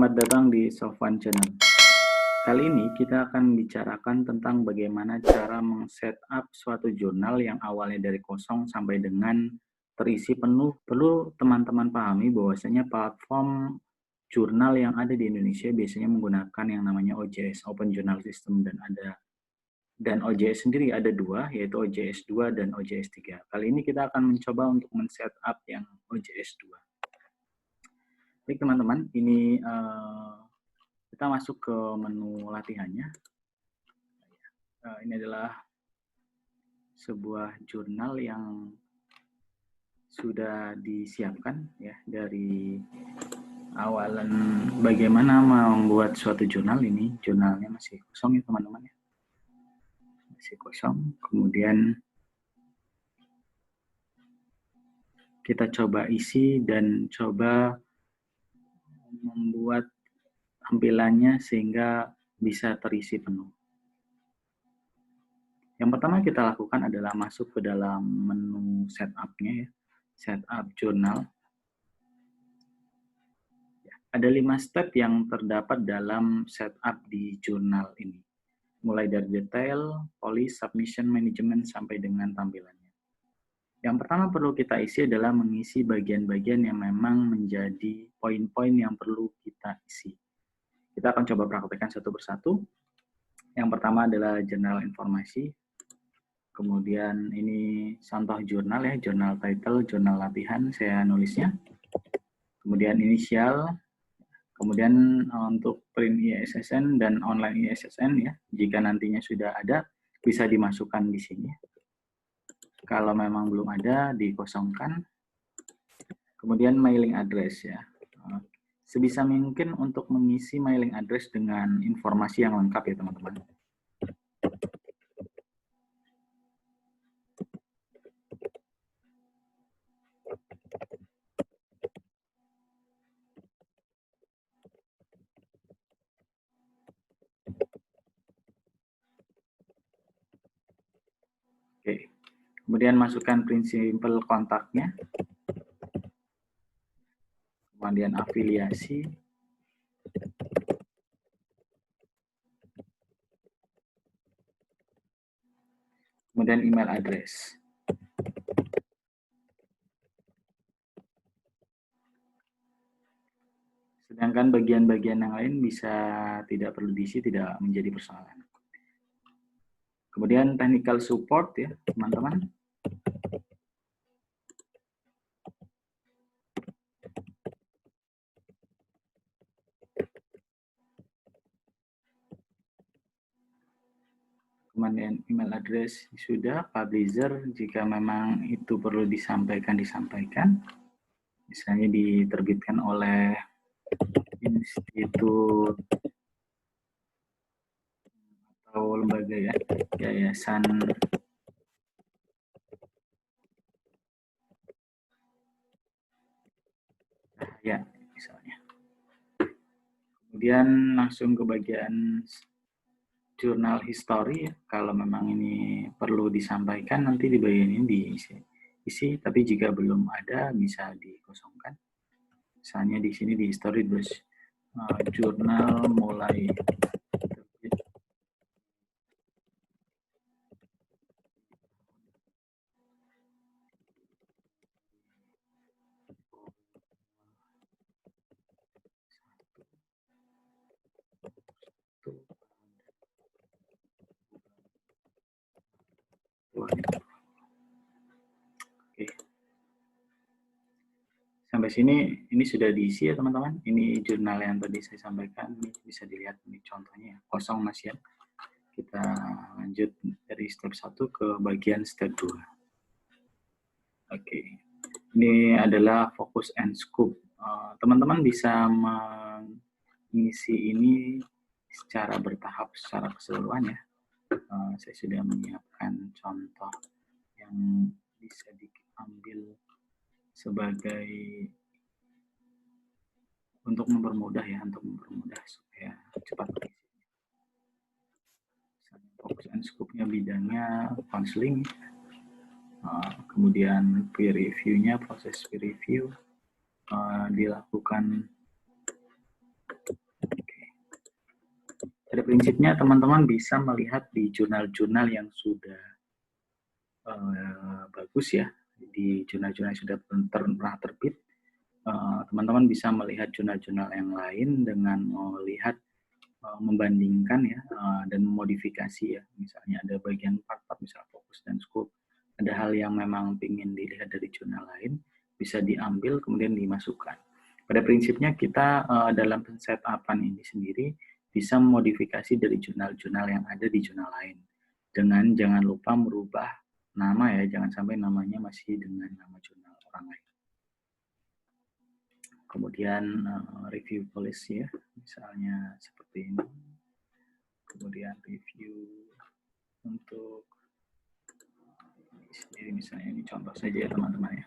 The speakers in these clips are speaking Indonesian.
Selamat datang di Sofwan Channel. Kali ini kita akan bicarakan tentang bagaimana cara meng-setup suatu jurnal yang awalnya dari kosong sampai dengan terisi penuh. Perlu teman-teman pahami bahwasanya platform jurnal yang ada di Indonesia biasanya menggunakan yang namanya OJS, Open Journal System, dan OJS sendiri ada dua, yaitu OJS 2 dan OJS 3. Kali ini kita akan mencoba untuk men-setup yang OJS 2. Baik teman-teman, ini kita masuk ke menu latihannya. Ini adalah sebuah jurnal yang sudah disiapkan ya dari awalan bagaimana membuat suatu jurnal. Ini jurnalnya masih kosong ya teman-teman ya, masih kosong. Kemudian kita coba isi dan coba membuat tampilannya sehingga bisa terisi penuh. Yang pertama kita lakukan adalah masuk ke dalam menu setup-nya ya, setup jurnal. Ada 5 step yang terdapat dalam setup di jurnal ini. Mulai dari detail, polish, submission, management, sampai dengan tampilannya. Yang pertama perlu kita isi adalah mengisi bagian-bagian yang memang menjadi poin-poin yang perlu kita isi. Kita akan coba praktekkan satu persatu. Yang pertama adalah jurnal informasi. Kemudian ini contoh jurnal ya, jurnal title, jurnal latihan, saya nulisnya. Kemudian inisial. Kemudian untuk print ISSN dan online ISSN ya, jika nantinya sudah ada, bisa dimasukkan di sini. Kalau memang belum ada, dikosongkan. Kemudian mailing address ya. Sebisa mungkin untuk mengisi mailing address dengan informasi yang lengkap ya teman-teman. Oke. Kemudian masukkan prinsipal kontaknya. Kemudian afiliasi. Kemudian email address. Sedangkan bagian-bagian yang lain bisa tidak perlu diisi, tidak menjadi persoalan. Kemudian technical support ya, teman-teman. Kemudian email address sudah, publisher jika memang itu perlu disampaikan. Misalnya diterbitkan oleh institut atau lembaga ya, yayasan ya misalnya. Kemudian langsung ke bagian jurnal history ya. Kalau memang ini perlu disampaikan nanti di bagian ini diisi, tapi jika belum ada bisa dikosongkan. Misalnya di sini di history terus jurnal mulai terbit Oke. Sampai sini ini sudah diisi ya teman-teman. Ini jurnal yang tadi saya sampaikan, ini bisa dilihat ini contohnya ya, kosong masih ya. Kita lanjut dari step 1 ke bagian step 2. Oke. Ini adalah fokus and scope. Teman-teman bisa mengisi ini secara bertahap, secara keseluruhan ya. Saya sudah menyiapkan contoh yang bisa diambil sebagai untuk mempermudah supaya cepat terisi. Fokus and scope-nya bidangnya counseling, kemudian peer review-nya, proses peer review dilakukan Pada prinsipnya teman-teman bisa melihat di jurnal-jurnal yang sudah bagus ya, di jurnal-jurnal yang sudah pernah terbit, teman-teman bisa melihat jurnal-jurnal yang lain dengan melihat membandingkan ya dan memodifikasi ya. Misalnya ada bagian part-part, misalnya fokus dan scope. Ada hal yang memang ingin dilihat dari jurnal lain, bisa diambil kemudian dimasukkan. Pada prinsipnya kita dalam setup-an ini sendiri bisa memodifikasi dari jurnal-jurnal yang ada di jurnal lain. Dengan jangan lupa merubah nama ya, jangan sampai namanya masih dengan nama jurnal orang lain. Kemudian review policy ya, misalnya seperti ini. Kemudian review untuk ini sendiri, misalnya ini contoh saja ya teman-teman ya.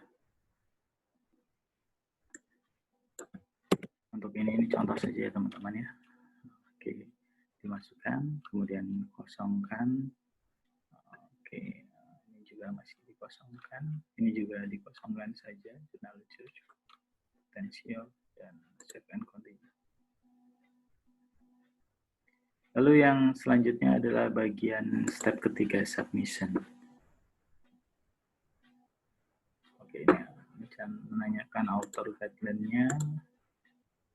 Untuk ini contoh saja ya teman-teman ya. Oke, dimasukkan, kemudian kosongkan. Oke, ini juga masih dikosongkan. Ini juga dikosongkan saja, jurnal lucu, potential, dan save and continue. Lalu yang selanjutnya adalah bagian step ketiga, submission. Oke, ini akan menanyakan author guideline-nya.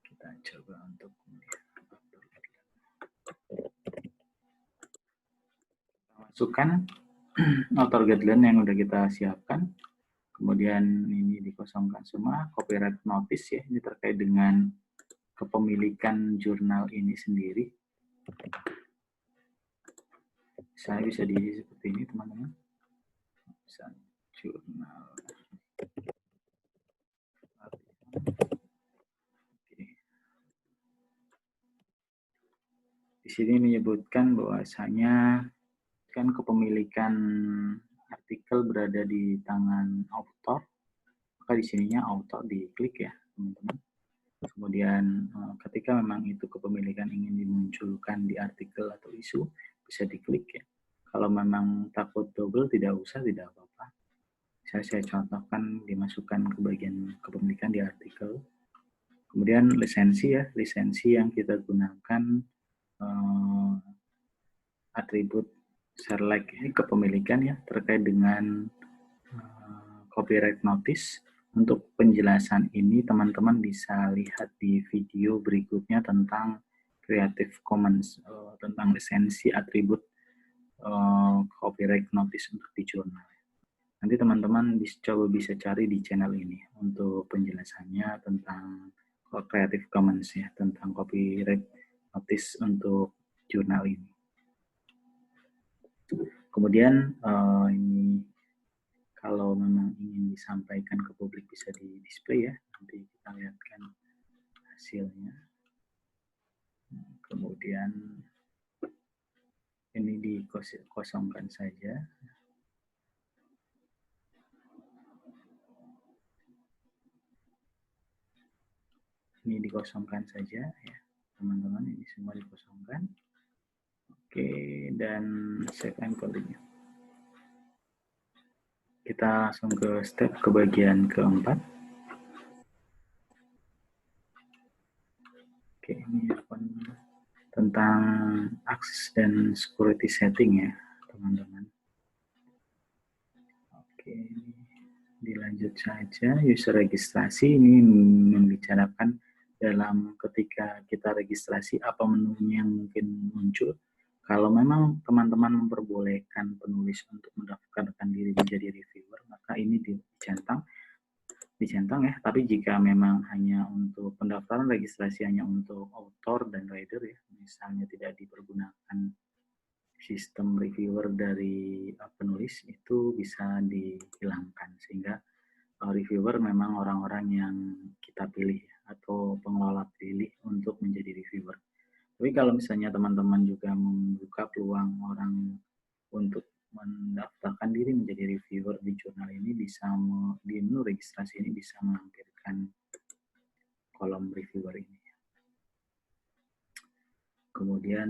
Kita coba untuk melihat author guideline. Masukkan author guideline yang sudah kita siapkan. Kemudian ini dikosongkan semua. Copyright notice ya, ini terkait dengan kepemilikan jurnal ini sendiri. Saya bisa diisi seperti ini teman-teman. Misalnya jurnal. Oke. Di sini menyebutkan bahwasanya kan kepemilikan artikel berada di tangan author, maka di sininya author diklik ya teman-teman. Kemudian ketika memang itu kepemilikan ingin dimunculkan di artikel atau isu, bisa diklik ya. Kalau memang takut double, tidak usah, tidak apa-apa. Saya contohkan dimasukkan ke bagian kepemilikan di artikel. Kemudian lisensi ya, lisensi yang kita gunakan atribut share-like ini kepemilikan ya, terkait dengan copyright notice. Untuk penjelasan ini teman-teman bisa lihat di video berikutnya tentang Creative Commons, tentang lisensi atribut copyright notice untuk di jurnal. Nanti teman-teman coba bisa cari di channel ini untuk penjelasannya tentang Creative Commons ya, tentang copyright notice untuk jurnal ini. Kemudian ini kalau memang ingin disampaikan ke publik bisa di display ya, nanti kita lihatkan hasilnya. Kemudian ini dikosongkan saja. Ini dikosongkan saja ya teman-teman, ini semua dikosongkan. Oke, dan save and continue. Kita langsung ke step ke bagian keempat. Oke, ini tentang akses dan security setting ya teman-teman. Oke, dilanjut saja. User registrasi ini membicarakan dalam ketika kita registrasi apa menunya yang mungkin muncul. Kalau memang teman-teman memperbolehkan penulis untuk mendaftarkan diri menjadi reviewer, maka ini dicentang ya. Tapi jika memang hanya untuk pendaftaran registrasi hanya untuk author dan rider ya, misalnya tidak dipergunakan sistem reviewer dari penulis, itu bisa dihilangkan sehingga reviewer memang orang-orang yang kita pilih atau pengelola pilih untuk menjadi reviewer. Tapi kalau misalnya teman-teman juga membuka peluang orang untuk mendaftarkan diri menjadi reviewer di jurnal ini, bisa di menu registrasi ini bisa melampirkan kolom reviewer ini. Kemudian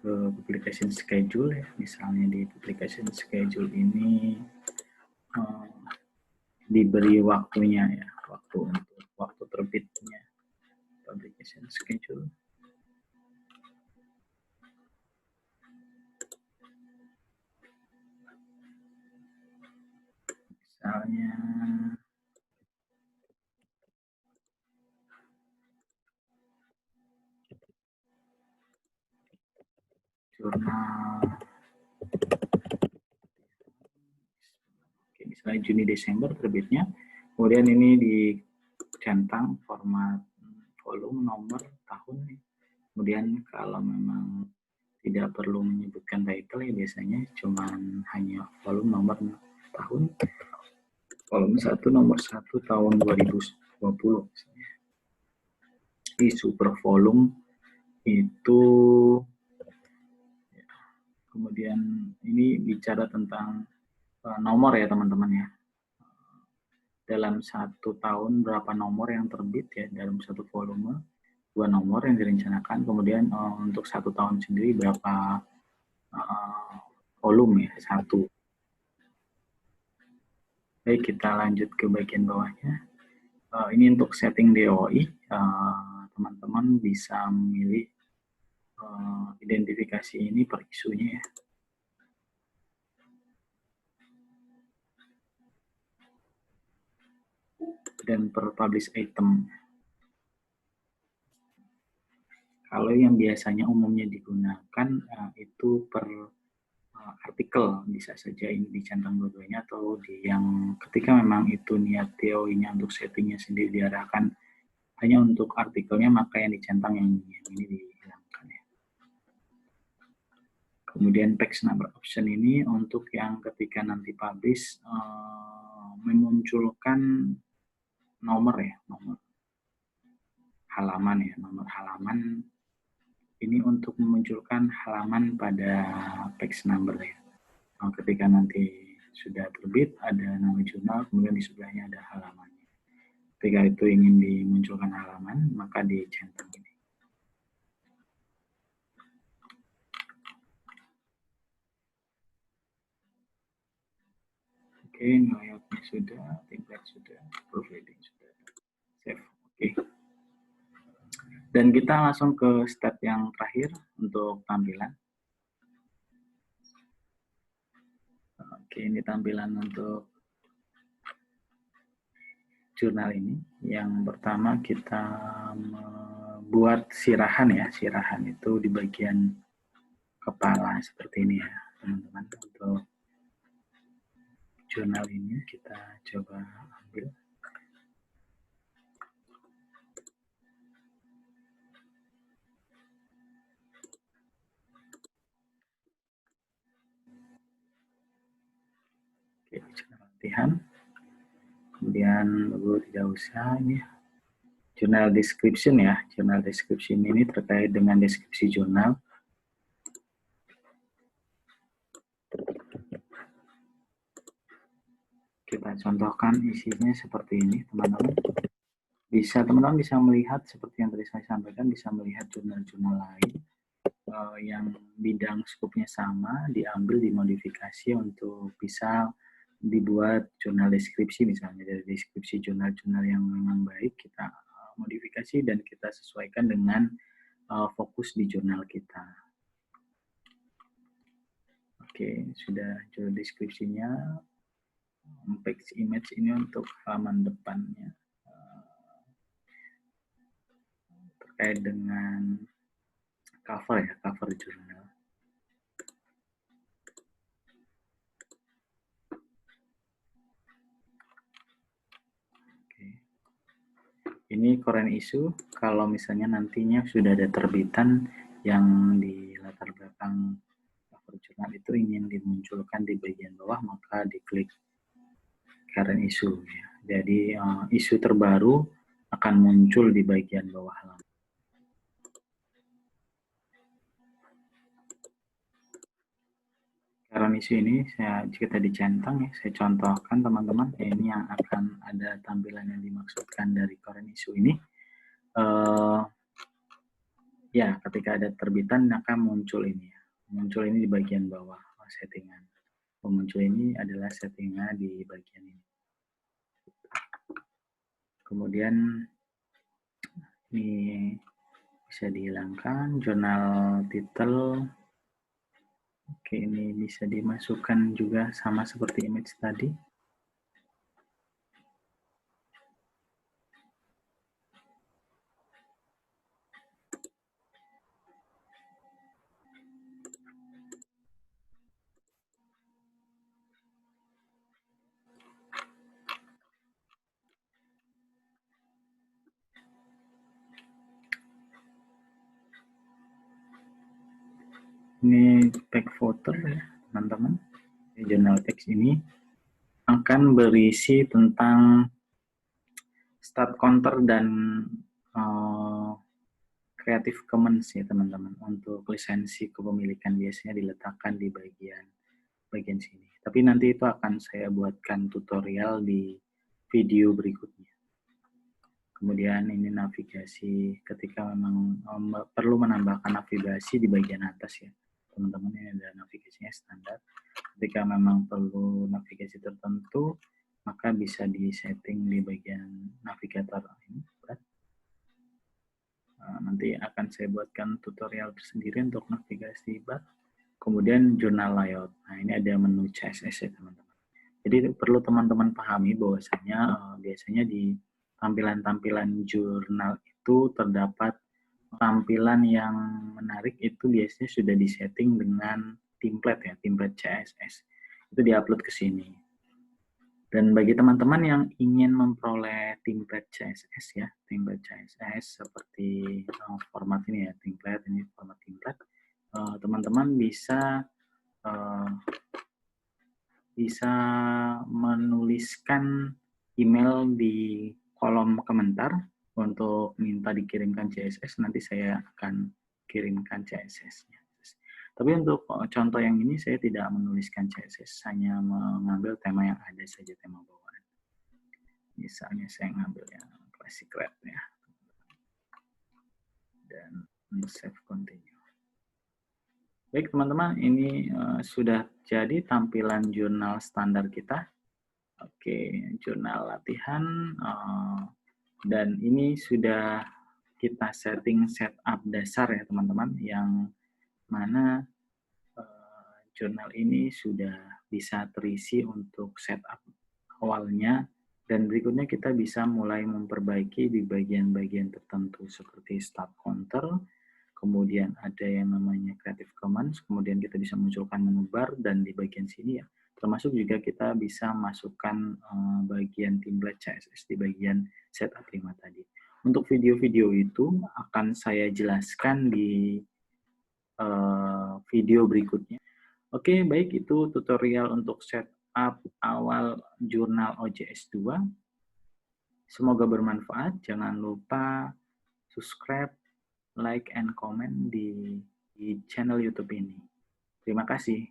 ke publication schedule ya, misalnya di publication schedule ini diberi waktunya ya, waktu terbitnya publication schedule. misalnya jurnal, oke, misalnya Juni Desember terbitnya, kemudian ini dicentang format volume, nomor, tahun. Kemudian kalau memang tidak perlu menyebutkan title ya biasanya cuman hanya volume, nomor, tahun. Volume 1 nomor 1 tahun 2020. Isu per volume itu, kemudian ini bicara tentang nomor ya teman-teman ya. Dalam satu tahun berapa nomor yang terbit ya dalam satu volume, 2 nomor yang direncanakan, kemudian untuk satu tahun sendiri berapa volume ya, 1. Baik, kita lanjut ke bagian bawahnya. Ini untuk setting DOI, teman-teman bisa memilih identifikasi ini per isunya ya. Dan per publish item. Kalau yang biasanya umumnya digunakan itu per artikel, bisa saja ini dicentang dua-duanya, atau di yang ketika memang itu niat DOI-nya untuk settingnya sendiri diarahkan hanya untuk artikelnya, maka yang dicentang yang ini dihilangkan ya. Kemudian page number option ini untuk yang ketika nanti publish memunculkan nomor ya, nomor halaman ya, nomor halaman ini untuk memunculkan halaman pada page number ya. Ketika nanti sudah terbit ada nama jurnal, kemudian di sebelahnya ada halamannya. Ketika itu ingin dimunculkan halaman, maka dicentang ini. Oke, layoutnya sudah, template sudah, proofreading sudah, save. Oke. Dan kita langsung ke step yang terakhir untuk tampilan. Oke, ini tampilan untuk jurnal ini. Yang pertama kita membuat sirahan ya. Sirahan itu di bagian kepala seperti ini ya, teman-teman. Untuk jurnal ini kita coba ambil. Oke, jurnal latihan. Kemudian logo tidak usah ini. Jurnal description ya. Jurnal description ini terkait dengan deskripsi jurnal. Kita contohkan isinya seperti ini, teman-teman. Teman-teman bisa melihat seperti yang tadi saya sampaikan, bisa melihat jurnal-jurnal lain yang bidang skupnya sama, diambil, dimodifikasi untuk bisa dibuat jurnal deskripsi, misalnya dari deskripsi jurnal-jurnal yang memang baik, kita modifikasi dan kita sesuaikan dengan fokus di jurnal kita. Oke, sudah jurnal deskripsinya. Page image ini untuk halaman depannya. Terkait dengan cover ya, cover jurnal. Oke. Ini current issue, kalau misalnya nantinya sudah ada terbitan yang di latar belakang cover jurnal itu ingin dimunculkan di bagian bawah, maka diklik current issue ya. Jadi isu terbaru akan muncul di bagian bawah halaman. Current issue ini kita dicentang ya, saya contohkan teman-teman, ini yang akan ada tampilan yang dimaksudkan dari current issue ini. Ya, ketika ada terbitan maka muncul ini ya. Muncul ini di bagian bawah settingan. Muncul ini adalah settingnya di bagian ini. Kemudian ini bisa dihilangkan, jurnal title. Oke, ini bisa dimasukkan juga sama seperti image tadi. Ini tag footer ya, teman-teman. Journal text ini akan berisi tentang start counter dan Creative Commons ya teman-teman. Untuk lisensi kepemilikan biasanya diletakkan di bagian sini. Tapi nanti itu akan saya buatkan tutorial di video berikutnya. Kemudian ini navigasi ketika memang perlu menambahkan navigasi di bagian atas ya. Teman-teman, ini ada navigasinya standar. Ketika memang perlu navigasi tertentu, maka bisa disetting di bagian navigator ini. Nanti akan saya buatkan tutorial tersendiri untuk navigasi bar. Kemudian jurnal layout. Nah, ini ada menu CSS ya teman-teman. Jadi perlu teman-teman pahami bahwasanya biasanya di tampilan-tampilan jurnal itu terdapat tampilan yang menarik itu biasanya sudah disetting dengan template ya, template CSS. Itu diupload ke sini. Dan bagi teman-teman yang ingin memperoleh template CSS ya, template CSS seperti format ini ya, template ini format template, teman-teman bisa menuliskan email di kolom komentar untuk minta dikirimkan CSS, nanti saya akan kirimkan CSS-nya. Tapi untuk contoh yang ini saya tidak menuliskan CSS, hanya mengambil tema yang ada saja, tema bawaan. Misalnya saya ngambil yang classic red ya. Dan save continue. Baik teman-teman, ini sudah jadi tampilan jurnal standar kita. Oke, jurnal latihan. Dan ini sudah kita setting setup dasar ya teman-teman, yang mana jurnal ini sudah bisa terisi untuk setup awalnya. Dan berikutnya kita bisa mulai memperbaiki di bagian-bagian tertentu seperti start counter, kemudian ada yang namanya Creative Commons, kemudian kita bisa munculkan menu bar, dan di bagian sini ya, termasuk juga kita bisa masukkan bagian template CSS di bagian setup 5 tadi. Untuk video-video itu akan saya jelaskan di video berikutnya. Oke, baik, itu tutorial untuk setup awal jurnal OJS 2. Semoga bermanfaat. Jangan lupa subscribe, like, and comment di channel YouTube ini. Terima kasih.